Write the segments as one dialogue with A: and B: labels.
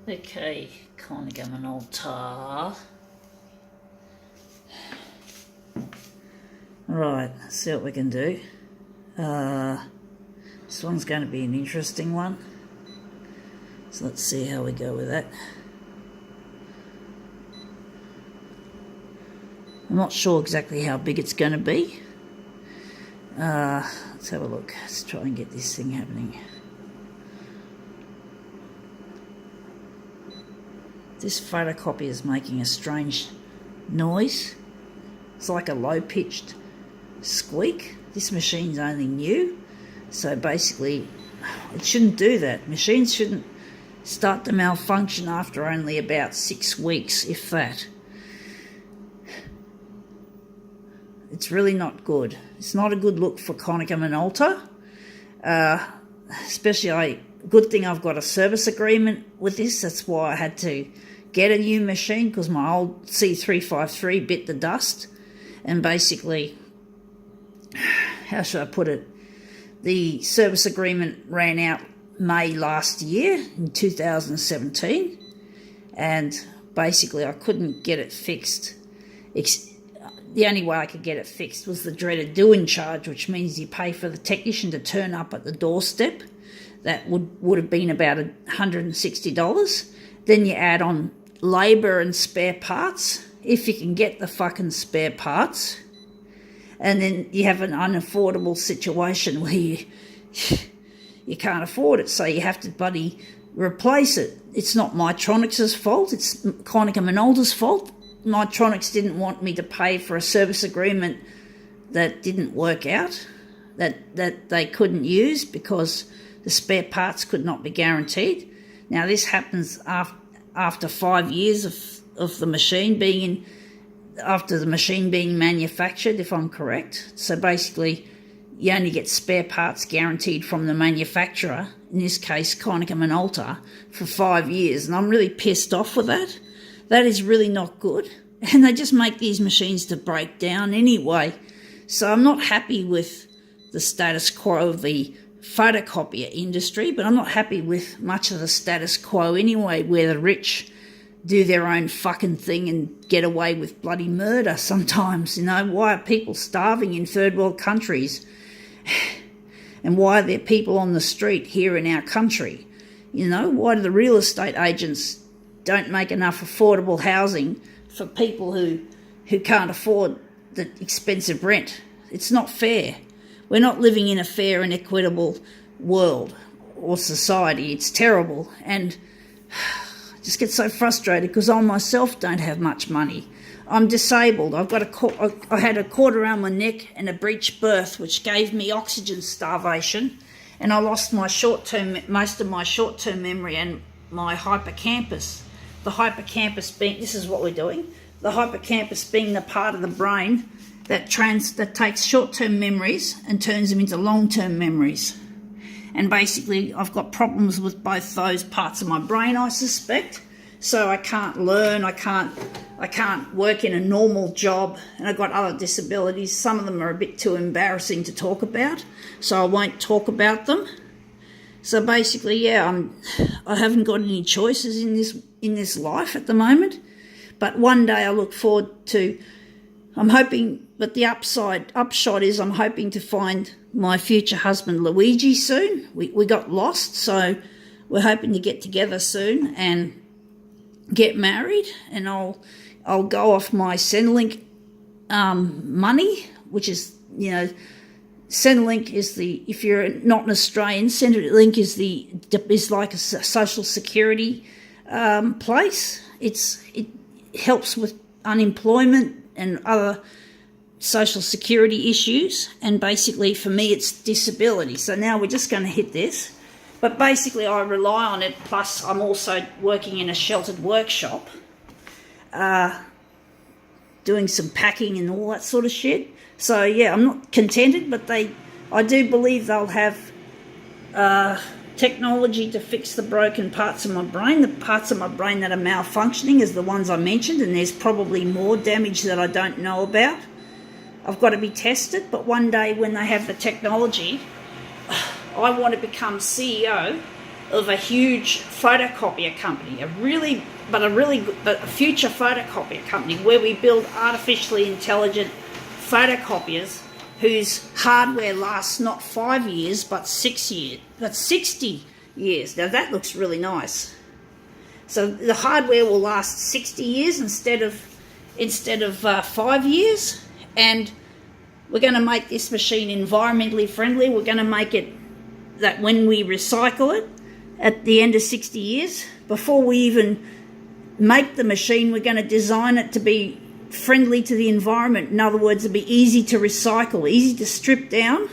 A: Okay, Conigum and altar. Right, let's see what we can do. This one's going to be an interesting one. So let's see how we go with that. I'm not sure exactly how big it's going to be. Let's have a look. Let's try and get this thing happening. This photocopy is making a strange noise. It's like a low-pitched squeak. This machine's only new, so basically it shouldn't do that. Machines shouldn't start to malfunction after only about 6 weeks, if that. It's really not good. It's not a good look for Conigum and altar. Especially, good thing I've got a service agreement with this. That's why I had to get a new machine, because my old C353 bit the dust. And basically, how should I put it? The service agreement ran out May last year, in 2017. And basically, I couldn't get it fixed. The only way I could get it fixed was the dreaded doing charge, which means you pay for the technician to turn up at the doorstep. That would have been about $160. Then you add on labour and spare parts, if you can get the fucking spare parts. And then you have an unaffordable situation where you can't afford it, so you have to bloody replace it. It's not Mytronics' fault, it's Conigum and altar's fault. Mytronics didn't want me to pay for a service agreement that didn't work out, that they couldn't use because the spare parts could not be guaranteed. Now this happens after 5 years of the machine being after the machine being manufactured, if I'm correct. So basically, you only get spare parts guaranteed from the manufacturer, in this case Conigum and altar, for 5 years, and I'm really pissed off with that. That is really not good, and they just make these machines to break down anyway. So I'm not happy with the status quo of the photocopier industry, but I'm not happy with much of the status quo anyway, where the rich do their own fucking thing and get away with bloody murder sometimes. You know, why are people starving in third world countries? And why are there people on the street here in our country? You know, why do the real estate agents don't make enough affordable housing for people who can't afford the expensive rent? It's not fair. We're not living in a fair and equitable world or society. It's terrible. And I just get so frustrated because I myself don't have much money. I'm disabled. I had a cord around my neck and a breech berth, which gave me oxygen starvation, and I lost most of my short-term memory and my hippocampus. The hippocampus being, this is what we're doing, the hippocampus being the part of the brain that takes short-term memories and turns them into long-term memories. And basically, I've got problems with both those parts of my brain, I suspect. So I can't learn, I can't work in a normal job, and I've got other disabilities. Some of them are a bit too embarrassing to talk about, so I won't talk about them. So basically, yeah, I haven't got any choices in this life at the moment. But one day I look forward to, I'm hoping, but the upshot is I'm hoping to find my future husband Luigi soon. We got lost, so we're hoping to get together soon and get married, and I'll go off my Centrelink money, which is, you know, Centrelink is if you're not an Australian, Centrelink is like a social security place. It helps with unemployment and other social security issues, and basically for me it's disability. So now we're just going to hit this, but basically I rely on it, plus I'm also working in a sheltered workshop, doing some packing and all that sort of shit. So yeah, I'm not contented, but I do believe they'll have technology to fix the broken parts of my brain. The parts of my brain that are malfunctioning is the ones I mentioned, and there's probably more damage that I don't know about. I've got to be tested, but one day when they have the technology, I want to become CEO of a huge photocopier company, a future photocopier company where we build artificially intelligent photocopiers whose hardware lasts not 5 years but 6 years, but 60 years. Now that looks really nice. So the hardware will last 60 years instead of 5 years, and we're going to make this machine environmentally friendly. We're going to make it that when we recycle it at the end of 60 years, before we even make the machine, we're going to design it to be friendly to the environment. In other words, it'll be easy to recycle, easy to strip down,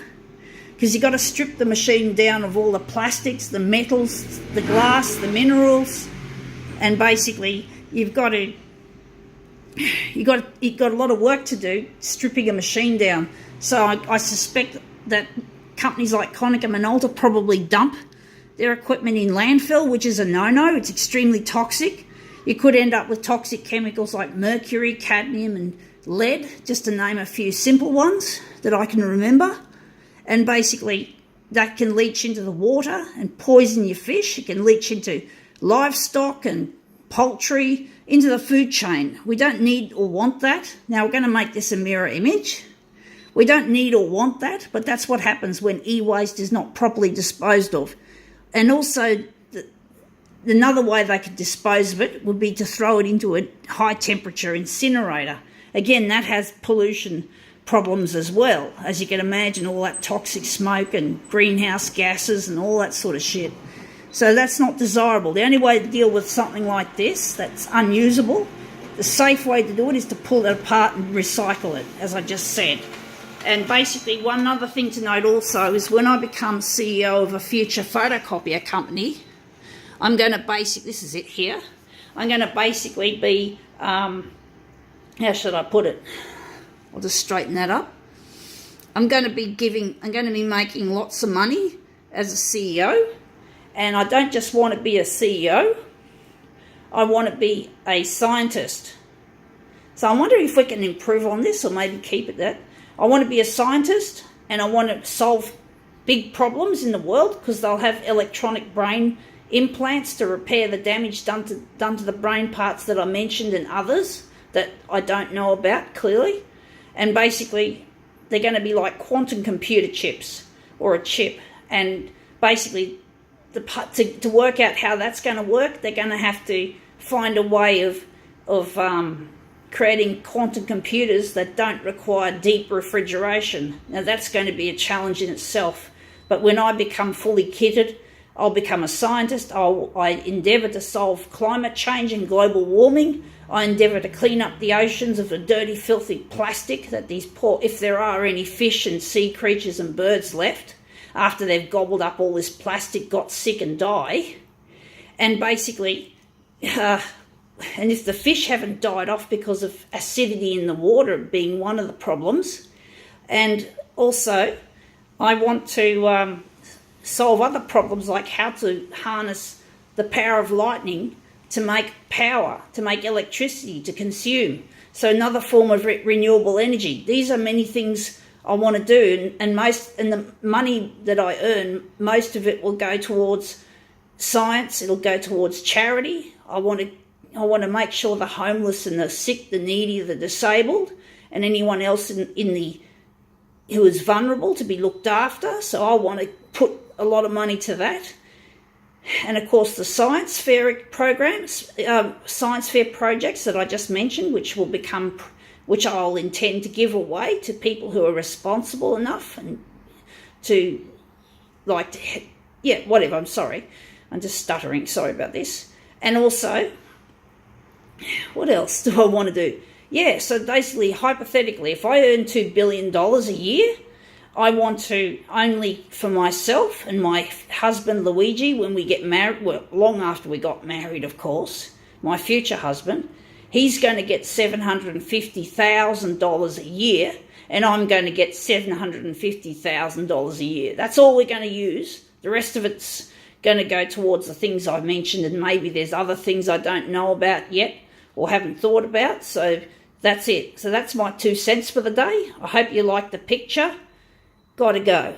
A: because you've got to strip the machine down of all the plastics, the metals, the glass, the minerals, and basically you've got a lot of work to do stripping a machine down. So I suspect that companies like Konica Minolta probably dump their equipment in landfill, which is a no-no. It's extremely toxic. You could end up with toxic chemicals like mercury, cadmium and lead, just to name a few simple ones that I can remember. And basically that can leach into the water and poison your fish. It can leach into livestock and poultry, into the food chain. We don't need or want that. Now we're going to make this a mirror image. We don't need or want that, but that's what happens when e-waste is not properly disposed of. And also, another way they could dispose of it would be to throw it into a high-temperature incinerator. Again, that has pollution problems as well. As you can imagine, all that toxic smoke and greenhouse gases and all that sort of shit. So that's not desirable. The only way to deal with something like this that's unusable, the safe way to do it is to pull it apart and recycle it, as I just said. And basically, one other thing to note also is when I become CEO of a future photocopier company, I'm going to this is it here, I'm going to basically be, how should I put it? I'll just straighten that up. I'm going to be making lots of money as a CEO, and I don't just want to be a CEO, I want to be a scientist. So I wonder if we can improve on this or maybe keep it that. I want to be a scientist and I want to solve big problems in the world because they'll have electronic brain implants to repair the damage done to the brain parts that I mentioned and others that I don't know about clearly. And basically they're going to be like quantum computer chips or a chip. And basically to work out how that's going to work, they're going to have to find a way of creating quantum computers that don't require deep refrigeration. Now that's going to be a challenge in itself. But when I become fully kitted, I'll become a scientist. I endeavour to solve climate change and global warming. I endeavour to clean up the oceans of the dirty, filthy plastic that these poor, if there are any fish and sea creatures and birds left, after they've gobbled up all this plastic, got sick and die. And basically, and if the fish haven't died off because of acidity in the water being one of the problems, and also I want to solve other problems like how to harness the power of lightning to make power, to make electricity, to consume. So another form of renewable energy. These are many things I want to do, and the money that I earn, most of it will go towards science. It'll go towards charity. I want to make sure the homeless and the sick, the needy, the disabled, and anyone else who is vulnerable to be looked after. So I want to put a lot of money to that. And of course the science fair programs, science fair projects that I just mentioned, which I'll intend to give away to people who are responsible enough and whatever, I'm sorry. I'm just stuttering, sorry about this. And also, what else do I want to do? Yeah, so basically, hypothetically, if I earn $2 billion a year, I want to, only for myself and my husband Luigi, when we get married, well, long after we got married, of course, my future husband, he's going to get $750,000 a year, and I'm going to get $750,000 a year. That's all we're going to use. The rest of it's going to go towards the things I've mentioned, and maybe there's other things I don't know about yet or haven't thought about. So that's it. So that's my 2 cents for the day. I hope you like the picture. Gotta go.